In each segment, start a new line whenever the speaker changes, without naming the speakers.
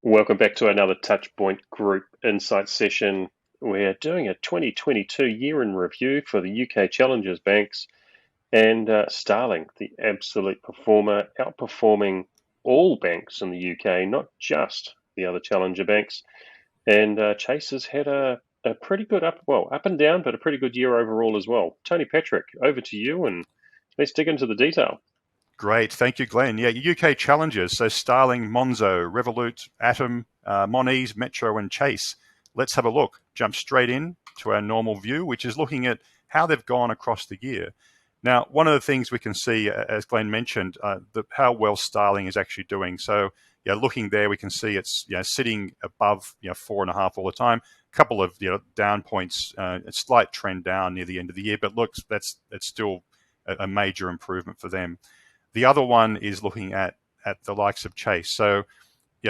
Welcome back to another Touchpoint Group Insight session. We're doing a 2022 year in review for the UK Challengers banks and Starling, the absolute performer, outperforming all banks in the UK, not just the other Challenger banks. And Chase has had a pretty good up and down, but a pretty good year overall as well. Tony Patrick, over to you, and let's dig into the detail.
Great, thank you, Glenn. Yeah, UK Challengers, so Starling, Monzo, Revolut, Atom, Monese, Metro, and Chase. Let's have a look. Jump straight in to our normal view, which is looking at how they've gone across the year. Now, one of the things we can see, as Glenn mentioned, how well Starling is actually doing. So, yeah, looking there, we can see it's sitting above 4.5 all the time. A couple of down points, a slight trend down near the end of the year, but looks that's still a major improvement for them. The other one is looking at the likes of Chase. So,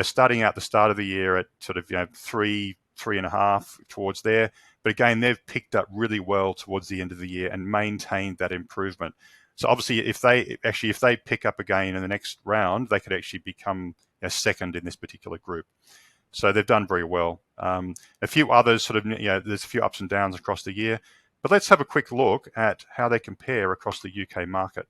starting out the start of the year at sort of 3.5 towards there, but again they've picked up really well towards the end of the year and maintained that improvement. So obviously, if they pick up again in the next round, they could actually become second in this particular group. So they've done very well. A few others sort of there's a few ups and downs across the year, but let's have a quick look at how they compare across the UK market.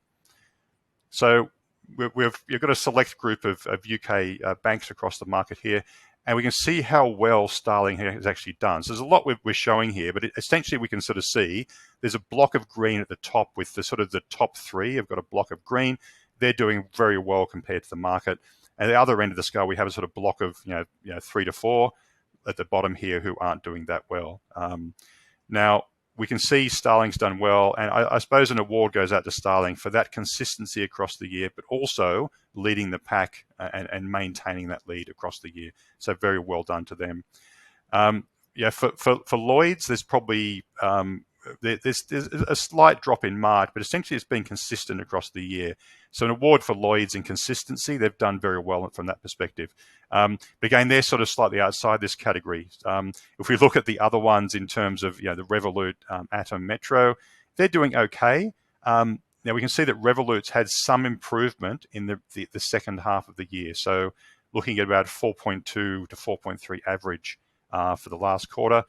So you've got a select group of UK banks across the market here, and we can see how well Starling has actually done. So there's a lot we're showing here, but essentially we can sort of see there's a block of green at the top with the top three. I've got a block of green. They're doing very well compared to the market. And at the other end of the scale, we have a sort of block of 3 to 4 at the bottom here who aren't doing that well. Now, we can see Starling's done well, and I suppose an award goes out to Starling for that consistency across the year, but also leading the pack and maintaining that lead across the year. So very well done to them. For Lloyds, there's probably there's a slight drop in March, but essentially it's been consistent across the year. So an award for Lloyds in consistency. They've done very well from that perspective. But again, they're sort of slightly outside this category. If we look at the other ones in terms of the Revolut, Atom, Metro, they're doing okay. Now we can see that Revolut's had some improvement in the second half of the year. So looking at about 4.2 to 4.3 average for the last quarter.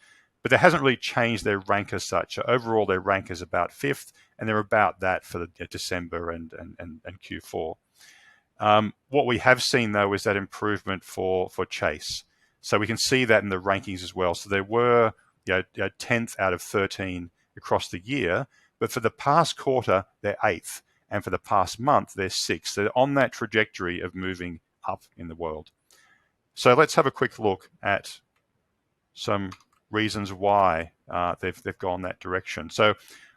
But they hasn't really changed their rank as such. So overall, their rank is about 5th, and they're about that for the December and Q4. What we have seen, though, is that improvement for Chase. So we can see that in the rankings as well. So they were 10th out of 13 across the year, but for the past quarter, they're 8th. And for the past month, they're 6th. So they're on that trajectory of moving up in the world. So let's have a quick look at some reasons why they've gone that direction. So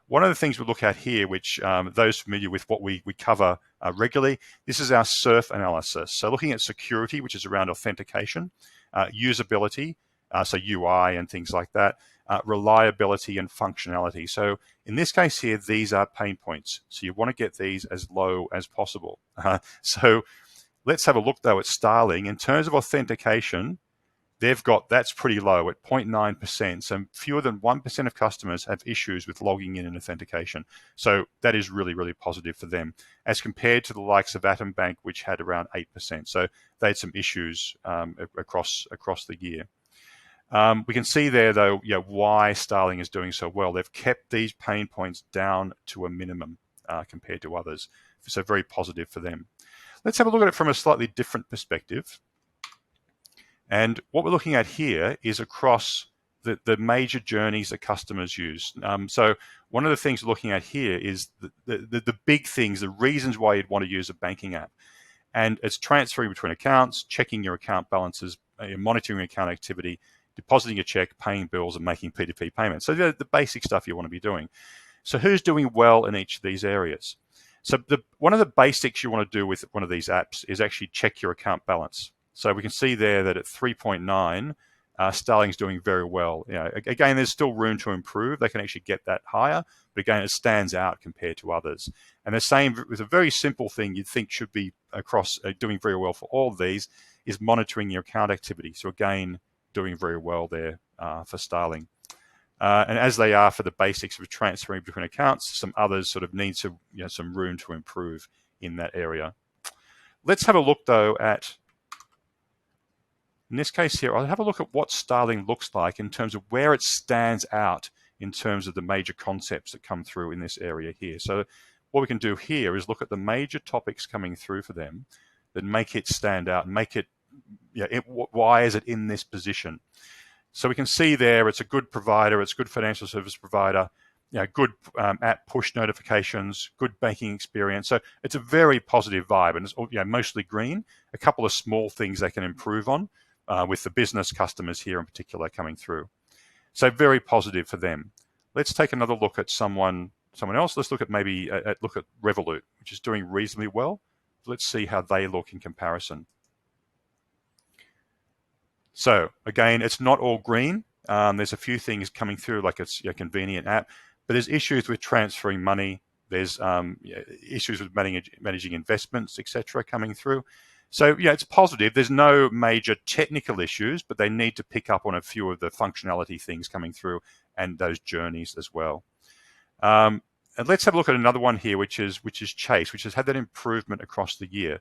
one of the things we look at here, which those familiar with what we cover regularly, this is our SURF analysis. So looking at security, which is around authentication, usability, so UI and things like that, reliability and functionality. So in this case here, these are pain points. So you want to get these as low as possible. So let's have a look though at Starling. In terms of authentication, that's pretty low at 0.9%. So fewer than 1% of customers have issues with logging in and authentication. So that is really, really positive for them as compared to the likes of Atom Bank, which had around 8%. So they had some issues across the year. We can see there, though, why Starling is doing so well. They've kept these pain points down to a minimum compared to others. So very positive for them. Let's have a look at it from a slightly different perspective. And what we're looking at here is across the major journeys that customers use. So one of the things we're looking at here is the big things, the reasons why you'd want to use a banking app. And it's transferring between accounts, checking your account balances, monitoring account activity, depositing a check, paying bills, and making P2P payments. So the basic stuff you want to be doing. So who's doing well in each of these areas? So one of the basics you want to do with one of these apps is actually check your account balance. So we can see there that at 3.9, Starling's doing very well. Again, there's still room to improve. They can actually get that higher, but again, it stands out compared to others. And the same with a very simple thing you'd think should be across doing very well for all of these is monitoring your account activity. So again, doing very well there for Starling. And as they are for the basics of transferring between accounts, some others sort of need some room to improve in that area. Let's have a look though at In this case here, I'll have a look at what Starling looks like in terms of where it stands out in terms of the major concepts that come through in this area here. So what we can do here is look at the major topics coming through for them that make it stand out, and make it, why is it in this position? So we can see there it's a good provider, it's a good financial service provider, good app push notifications, good banking experience. So it's a very positive vibe, and it's mostly green. A couple of small things they can improve on with the business customers here in particular coming through. So very positive for them. Let's take another look at someone else. Let's look at look at Revolut, which is doing reasonably well. Let's see how they look in comparison. So again, it's not all green. There's a few things coming through, like it's a convenient app, but there's issues with transferring money. There's issues with managing investments, etc., coming through. So it's positive. There's no major technical issues, but they need to pick up on a few of the functionality things coming through and those journeys as well. And let's have a look at another one here, which is Chase, which has had that improvement across the year.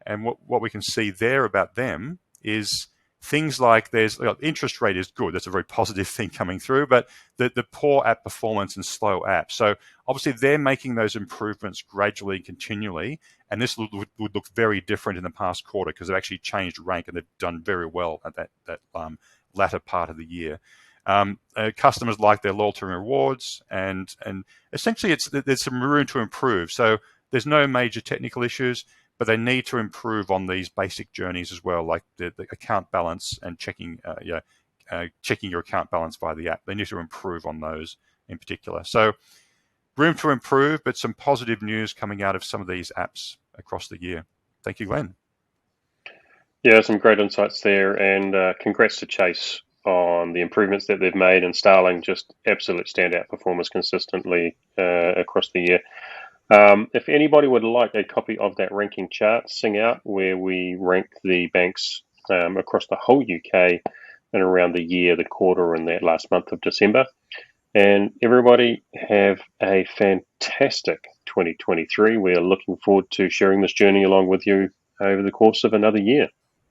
And what we can see there about them is things like interest rate is good. That's a very positive thing coming through, but the poor app performance and slow apps. So obviously they're making those improvements gradually and continually, and this would look very different in the past quarter because they've actually changed rank and they've done very well at that latter part of the year. Customers like their loyalty and rewards, and essentially there's some room to improve. So there's no major technical issues, but they need to improve on these basic journeys as well, like the account balance and checking your account balance via the app. They need to improve on those in particular. So room to improve, but some positive news coming out of some of these apps across the year. Thank you, Glenn.
Yeah, some great insights there, and congrats to Chase on the improvements that they've made, and Starling, just absolute standout performers consistently across the year. If anybody would like a copy of that ranking chart, sing out, where we rank the banks across the whole UK and around the year, the quarter, and that last month of December. And everybody have a fantastic 2023. We are looking forward to sharing this journey along with you over the course of another year.